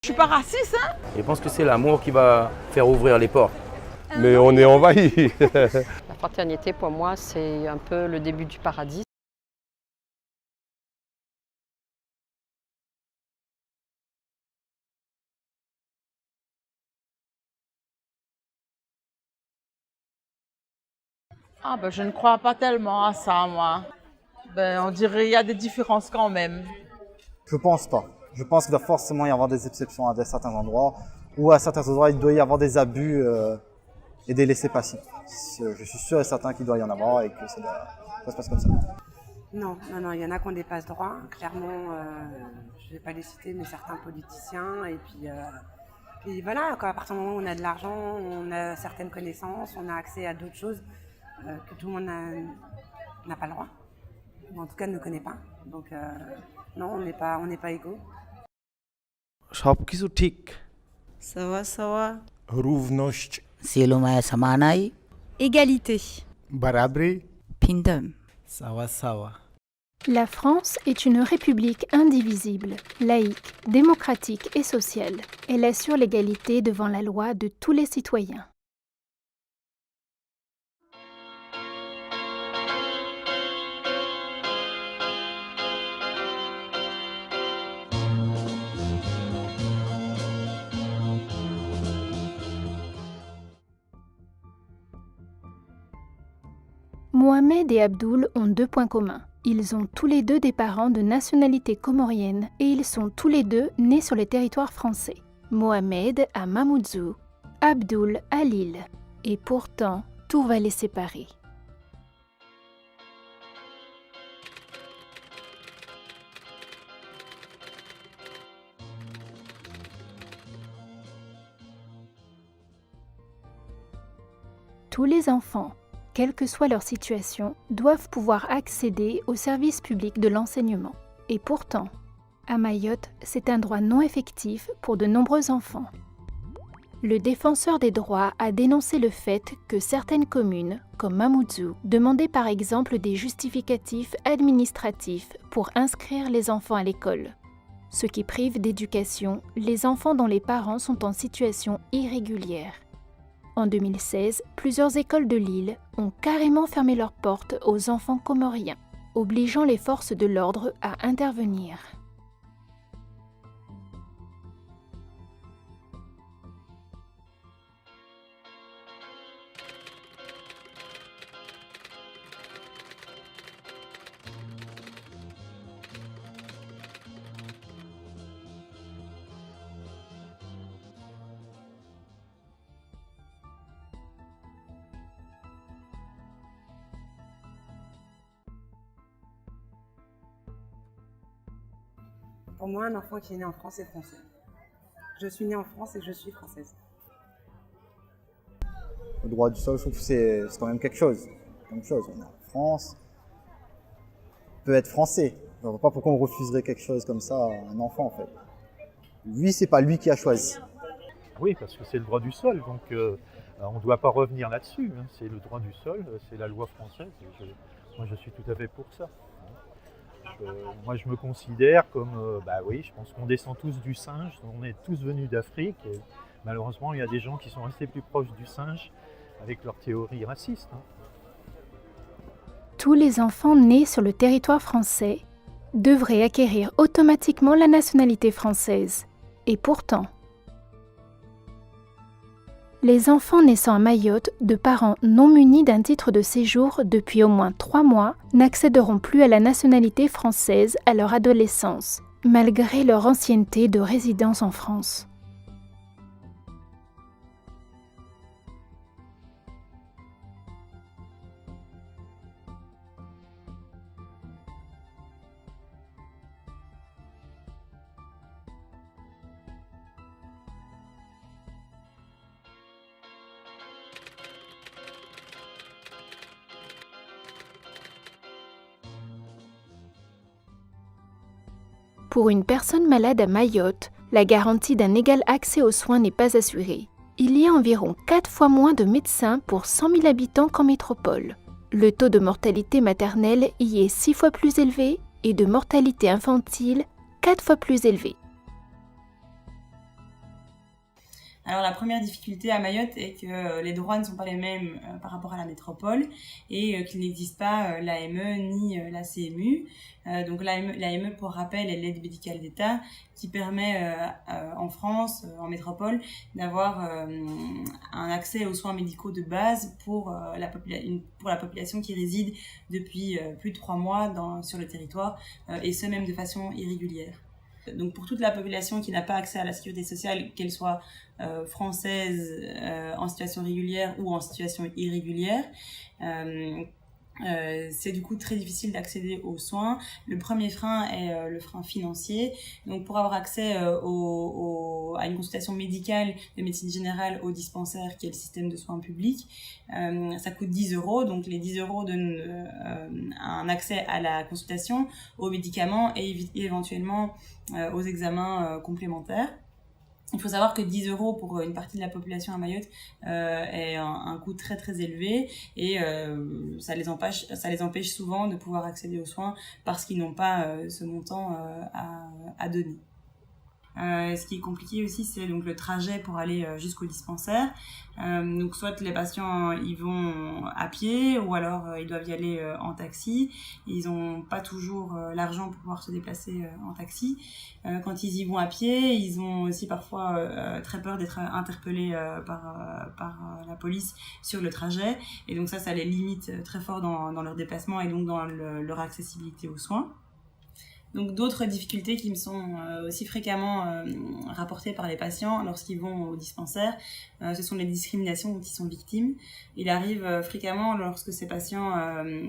Je suis pas raciste, hein? Je pense que c'est l'amour qui va faire ouvrir les portes. Mais on est envahi. La fraternité, pour moi, c'est un peu le début du paradis. Ah ben je ne crois pas tellement à ça, moi. Ben on dirait qu'il y a des différences quand même. Je pense pas. Je pense qu'il doit forcément y avoir des exceptions à certains endroits, ou à certains endroits il doit y avoir des abus et des laissez-passer. Je suis sûr et certain qu'il doit y en avoir et que ça se passe comme ça. Non, il y en a qui ont des passe droits. Clairement, je ne vais pas les citer, mais certains politiciens. Et puis voilà, quoi, à partir du moment où on a de l'argent, on a certaines connaissances, on a accès à d'autres choses que tout le monde n'a pas le droit. Ou en tout cas ne connaît pas. Donc non, on n'est pas égaux. সবকিছু ঠিক সাওয়া সাওয়া রুভনষ্ট সিলুমায় সমানাই égalité বারাবরি পিন্ডম সাওয়া সাওয়া La France est une république indivisible, laïque, démocratique et sociale. Elle assure l'égalité devant la loi de tous les citoyens. Mohamed et Abdoul ont deux points communs. Ils ont tous les deux des parents de nationalité comorienne et ils sont tous les deux nés sur le territoire français. Mohamed à Mamoudzou, Abdoul à Lille. Et pourtant, tout va les séparer. Tous les enfants, quelle que soit leur situation, doivent pouvoir accéder aux services publics de l'enseignement. Et pourtant, à Mayotte, c'est un droit non effectif pour de nombreux enfants. Le défenseur des droits a dénoncé le fait que certaines communes, comme Mamoudzou, demandaient par exemple des justificatifs administratifs pour inscrire les enfants à l'école, ce qui prive d'éducation les enfants dont les parents sont en situation irrégulière. En 2016, plusieurs écoles de Lille ont carrément fermé leurs portes aux enfants comoriens, obligeant les forces de l'ordre à intervenir. Pour moi, un enfant qui est né en France est français. Je suis née en France et je suis française. Le droit du sol, je trouve que c'est quand même quelque chose. On est en France, on peut être français. Je ne vois pas pourquoi on refuserait quelque chose comme ça à un enfant en fait. Lui, c'est pas lui qui a choisi. Oui, parce que c'est le droit du sol, donc on ne doit pas revenir là-dessus. Hein. C'est le droit du sol, c'est la loi française. Moi, je suis tout à fait pour ça. Moi, je me considère comme, oui, je pense qu'on descend tous du singe, on est tous venus d'Afrique. Et malheureusement, il y a des gens qui sont restés plus proches du singe avec leurs théories racistes. Hein. Tous les enfants nés sur le territoire français devraient acquérir automatiquement la nationalité française. Et pourtant, les enfants naissant à Mayotte de parents non munis d'un titre de séjour depuis au moins 3 mois n'accéderont plus à la nationalité française à leur adolescence, malgré leur ancienneté de résidence en France. Pour une personne malade à Mayotte, la garantie d'un égal accès aux soins n'est pas assurée. Il y a environ 4 fois moins de médecins pour 100 000 habitants qu'en métropole. Le taux de mortalité maternelle y est 6 fois plus élevé et de mortalité infantile 4 fois plus élevé. Alors la première difficulté à Mayotte est que les droits ne sont pas les mêmes par rapport à la métropole et qu'il n'existe pas l'AME ni la CMU. Donc l'AME, pour rappel, est l'aide médicale d'État qui permet en France, en métropole, d'avoir un accès aux soins médicaux de base pour la population qui réside depuis plus de 3 mois sur le territoire et ce même de façon irrégulière. Donc pour toute la population qui n'a pas accès à la sécurité sociale, qu'elle soit française en situation régulière ou en situation irrégulière, c'est du coup très difficile d'accéder aux soins. Le premier frein est le frein financier. Donc pour avoir accès à une consultation médicale de médecine générale au dispensaire qui est le système de soins publics, ça coûte 10 €. Donc les 10 € donnent un accès à la consultation, aux médicaments et éventuellement aux examens complémentaires. Il faut savoir que 10 € pour une partie de la population à Mayotte est un coût très très élevé et ça les empêche souvent de pouvoir accéder aux soins parce qu'ils n'ont pas ce montant à donner. Ce qui est compliqué aussi, c'est donc le trajet pour aller jusqu'au dispensaire. Donc soit les patients y vont à pied ou alors ils doivent y aller en taxi. Ils n'ont pas toujours l'argent pour pouvoir se déplacer en taxi. Quand ils y vont à pied, ils ont aussi parfois très peur d'être interpellés par la police sur le trajet. Et donc ça les limite très fort dans leur déplacement et donc dans leur accessibilité aux soins. Donc d'autres difficultés qui me sont aussi fréquemment rapportées par les patients lorsqu'ils vont au dispensaire, ce sont les discriminations dont ils sont victimes. Il arrive fréquemment lorsque ces patients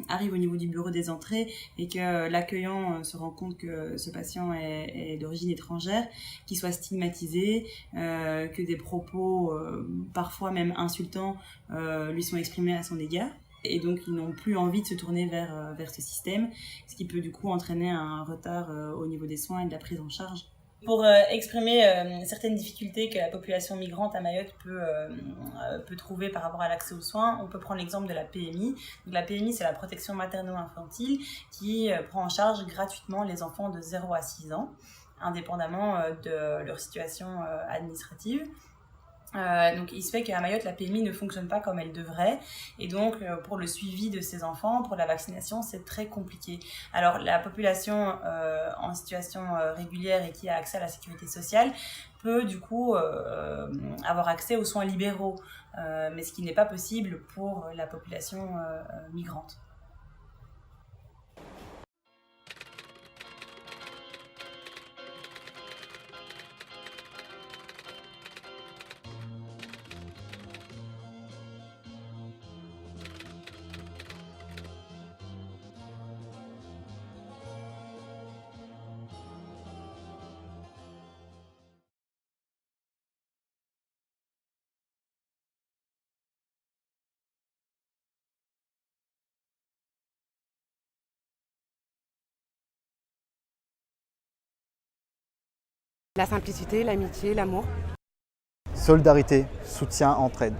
arrivent au niveau du bureau des entrées et que l'accueillant se rend compte que ce patient est d'origine étrangère, qu'il soit stigmatisé, que des propos parfois même insultants lui sont exprimés à son égard. Et donc ils n'ont plus envie de se tourner vers ce système, ce qui peut du coup entraîner un retard au niveau des soins et de la prise en charge. Pour exprimer certaines difficultés que la population migrante à Mayotte peut trouver par rapport à l'accès aux soins, on peut prendre l'exemple de la PMI. Donc, la PMI, c'est la protection materno-infantile qui prend en charge gratuitement les enfants de 0 à 6 ans, indépendamment de leur situation administrative. Donc il se fait qu'à Mayotte, la PMI ne fonctionne pas comme elle devrait et donc pour le suivi de ces enfants, pour la vaccination, c'est très compliqué. Alors la population en situation régulière et qui a accès à la sécurité sociale peut du coup avoir accès aux soins libéraux, mais ce qui n'est pas possible pour la population migrante. La simplicité, l'amitié, l'amour. Solidarité, soutien, entraide.